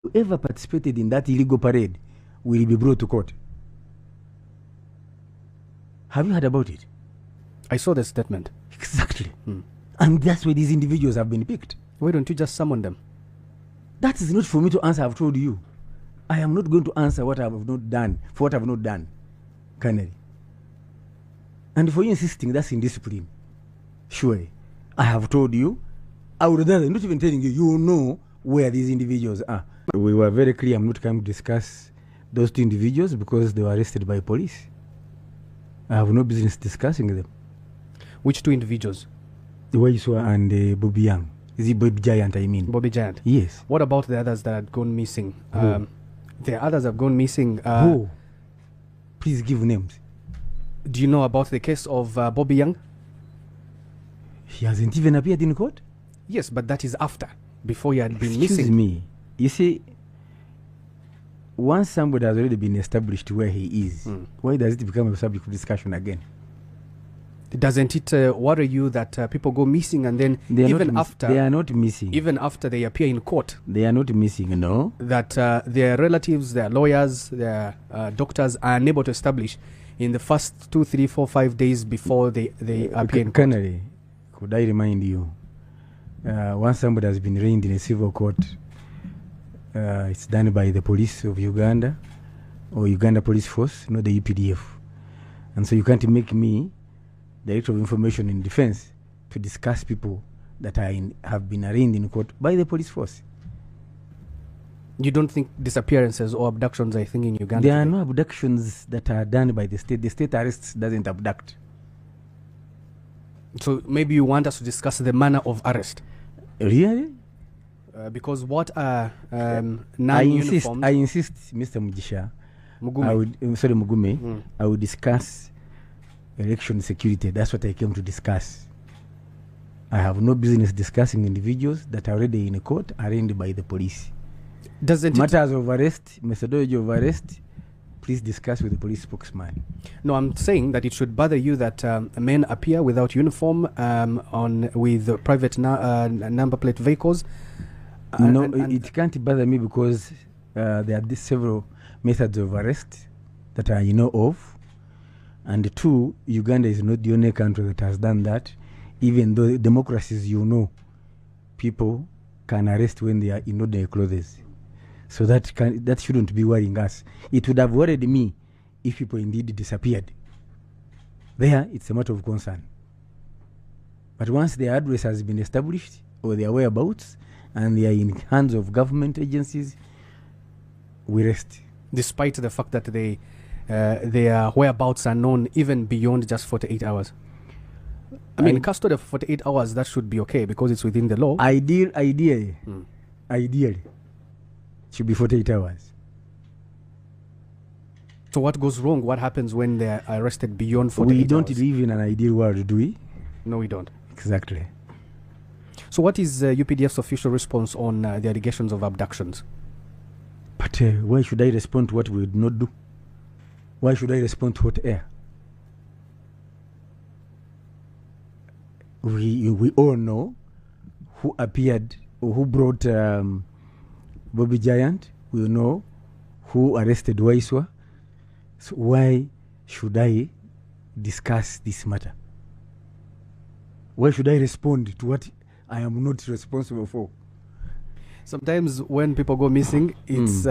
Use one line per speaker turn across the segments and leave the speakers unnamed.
whoever participated in that illegal parade will be brought to court. Have you heard about it?
I saw the statement.
Exactly. And that's why these individuals have been picked.
Why don't you just summon them?
That is not for me to answer. I've told you. I am not going to answer what I have not done, for what I have not done, Colonel. And for you insisting, that's indiscipline. Surely. I have told you. I would rather not even telling you, you know where these individuals are. We were very clear. I'm not coming to discuss those two individuals because they were arrested by police. I have no business discussing them.
Which two individuals?
The Waiswa and Bobby Young. Is it Bobby Giant, I mean?
Bobby Giant.
Yes.
What about the others that had gone missing?
Who?
The others have gone missing.
Who? Please give names.
Do you know about the case of Bobby Young?
He hasn't even appeared in court?
Yes, but that is after. Before he had been
Excuse
missing.
me. You see, once somebody has already been established where he is, why does it become a subject of discussion again?
Doesn't it worry you that people go missing and then
They are
even
not
after
they are not missing.
even after they appear in court,
They are not missing, no.
that their relatives, their lawyers, their doctors are unable to establish in the first 2, 3, 4, 5 days before they appear in court?
Colonel, could I remind you, once somebody has been arraigned in a civil court, it's done by the police of Uganda or Uganda Police Force, not the UPDF. And so you can't make me Director of Information in Defense to discuss people that have been arraigned in court by the police force.
You don't think disappearances or abductions are a thing in Uganda?
There are
today?
no abductions that are done by the state. The state arrests doesn't abduct.
So maybe you want us to discuss the manner of arrest,
Really?
because what are
I
non-uniformed?
insist, Mr. Mugisha.
Mugume.
Mugume. I will discuss election security. That's what I came to discuss. I have no business discussing individuals that are already in a court arraigned by the police.
Doesn't it?
Matters of arrest, methodology of arrest, please discuss with the police spokesman.
No, I'm saying that it should bother you that men appear without uniform with private number plate vehicles.
No,
and
it can't bother me because there are these several methods of arrest that I know of. And two, Uganda is not the only country that has done that. Even though democracies, people can arrest when they are in ordinary clothes. So that shouldn't be worrying us. It would have worried me if people indeed disappeared. There, it's a matter of concern. But once their address has been established or their whereabouts and they are in hands of government agencies, we rest.
despite the fact that their whereabouts are known even beyond just 48 hours. I mean, custody of 48 hours, that should be okay because it's within the law.
Ideally, it should be 48 hours.
So what goes wrong? What happens when they're arrested beyond 48 hours?
We don't live in an ideal world, do we?
No, we don't.
Exactly.
So what is UPDF's official response on the allegations of abductions?
But why should I respond to what we did not do? Why should I respond to hot air? We all know who appeared or who brought Bobby Giant. We know who arrested Waiswa. So why should I discuss this matter? Why should I respond to what I am not responsible for?
Sometimes when people go missing, it's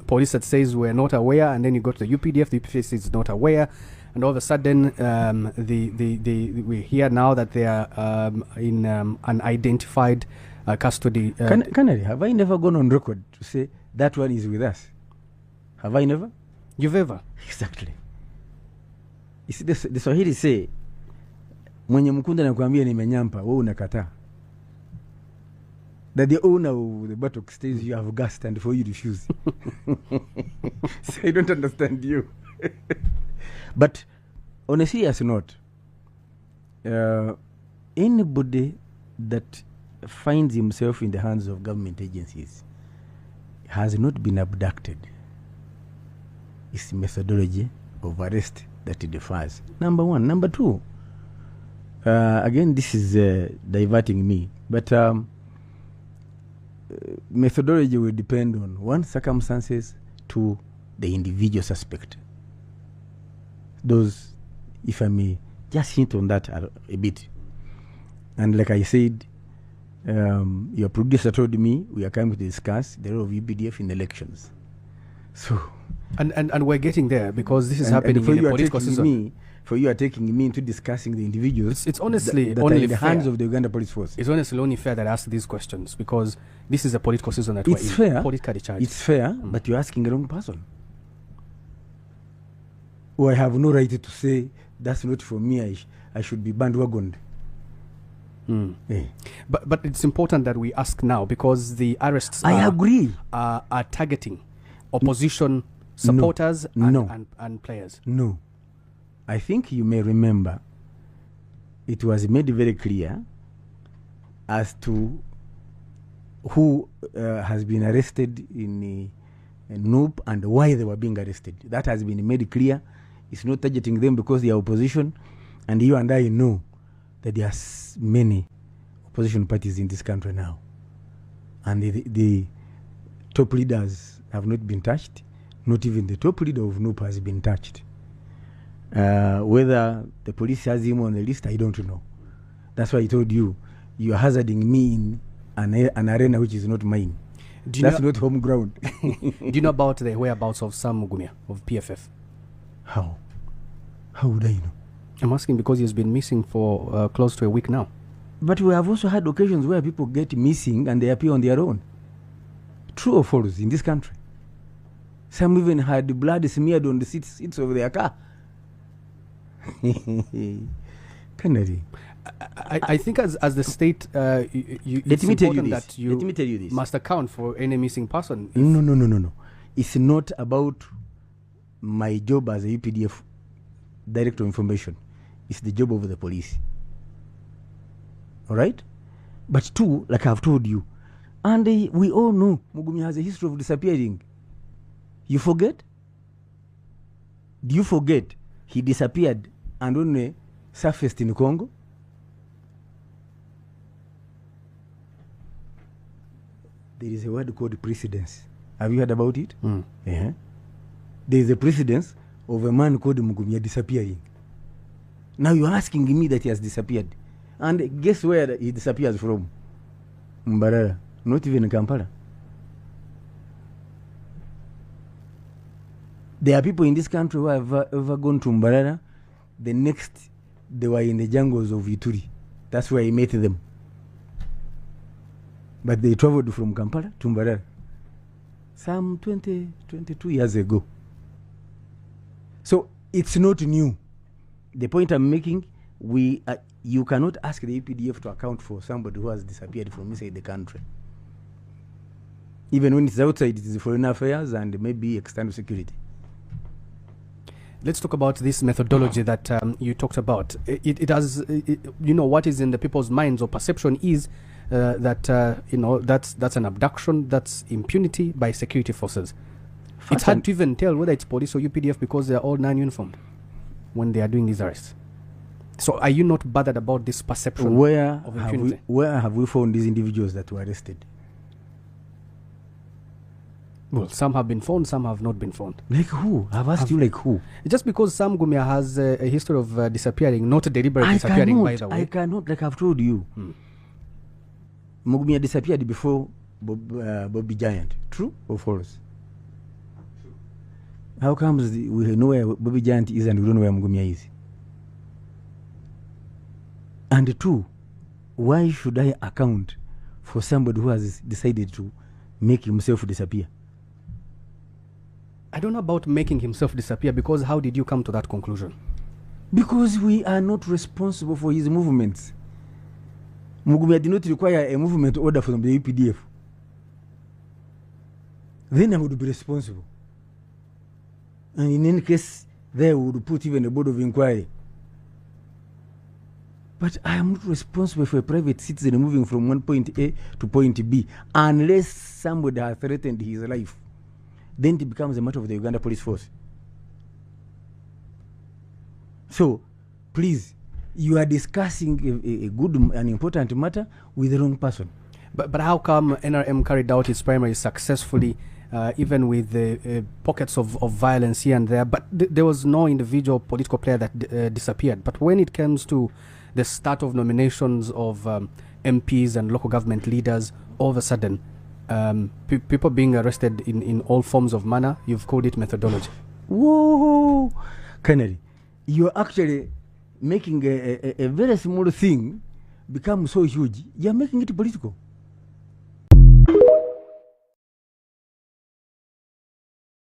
police that says we're not aware, and then you go to the UPDF, the UPDF is not aware, and all of a sudden we hear now that they are in unidentified custody.
Canary, have I never gone on record to say that one is with us? Have I never?
You've ever?
Exactly. You see, the Swahili say, mwenye mkunda na kuambia nimenyampa, wewe unakataa. That the owner of the buttock stays, you have gas and for you refuse. So I don't understand you. But on a serious note, anybody that finds himself in the hands of government agencies has not been abducted. It's the methodology of arrest that it differs. Number one. Number two, again, this is diverting me, but methodology will depend on one, circumstances, two, the individual suspect. Those, if I may just hint on that a bit. And like I said, your producer told me we are coming to discuss the role of UPDF in elections. So,
and we're getting there because this is happening in the political season.
For you are taking me into discussing the individuals.
It's honestly
that
only
are in the
fair.
hands of the Uganda Police Force.
It's honestly only fair that I ask these questions because this is a political season that
It's
we're in.
fair.
Politically charged.
It's fair, but you're asking the wrong person. Or I have no right to say that's not for me. I should be bandwagoned. Eh.
But it's important that we ask now because the arrests
I agree.
Are targeting opposition supporters and players.
No. I think you may remember it was made very clear as to who has been arrested in Noop and why they were being arrested. That has been made clear. It's not targeting them because they are opposition. And you and I know that there are many opposition parties in this country now. And the top leaders have not been touched. Not even the top leader of Noop has been touched. Whether the police has him on the list, I don't know. That's why I told you, you're hazarding me in an arena which is not mine. That's not home ground.
Do you know about the whereabouts of Sam Mugumya of PFF?
How? How would I know?
I'm asking because he's been missing for close to a week now.
But we have also had occasions where people get missing and they appear on their own. True or false in this country? Some even had blood smeared on the seats of their car. Canary.
I think as the state,
let me tell you this.
Must account for any missing person.
No. It's not about my job as a UPDF Director of Information. It's the job of the police. All right? But two, like I've told you, and we all know Mugumya has a history of disappearing. You forget? Do you forget he disappeared and only surfaced in Congo? There is a word called precedence. Have you heard about it? Yeah. There is a precedence of a man called Mugumya disappearing. Now you're asking me that he has disappeared. And guess where he disappears from? Mbarara. Not even in Kampala. There are people in this country who have ever gone to Mbarara. The next, they were in the jungles of Ituri. That's where I met them. But they traveled from Kampala to Mbarara some 22 years ago. So it's not new. The point I'm making, you cannot ask the EPDF to account for somebody who has disappeared from inside the country. Even when it's outside, it is foreign affairs and maybe external security.
Let's talk about this methodology that you talked about. It has, what is in the people's minds or perception is that that's an abduction, that's impunity by security forces. It's hard to even tell whether it's police or UPDF because they're all non-uniformed when they are doing these arrests. So are you not bothered about this perception of impunity?
Where have we found these individuals that were arrested?
Well, some have been found, some have not been found.
Like who? I've asked you like who?
Just because Sam Mugumya has a history of disappearing, not deliberately disappearing, by the way.
I cannot, like I've told you. Mugumya disappeared before Bobby Giant. True or false? How comes we know where Bobby Giant is and we don't know where Mugumya is? And two, why should I account for somebody who has decided to make himself disappear?
I don't know about making himself disappear because how did you come to that conclusion?
Because we are not responsible for his movements. Mugumya did not require a movement order from the UPDF. Then I would be responsible. And in any case, they would put even a board of inquiry. But I am not responsible for a private citizen moving from one point A to point B unless somebody has threatened his life. Then it becomes a matter of the Uganda Police Force. So, please, you are discussing an important matter with the wrong person.
But how come NRM carried out its primaries successfully, even with the pockets of violence here and there? But there was no individual political player that disappeared. But when it comes to the start of nominations of MPs and local government leaders, all of a sudden, people being arrested in all forms of manner, you've called it methodology.
Whoa, Kennedy, you're actually making a very small thing become so huge. You're making it political.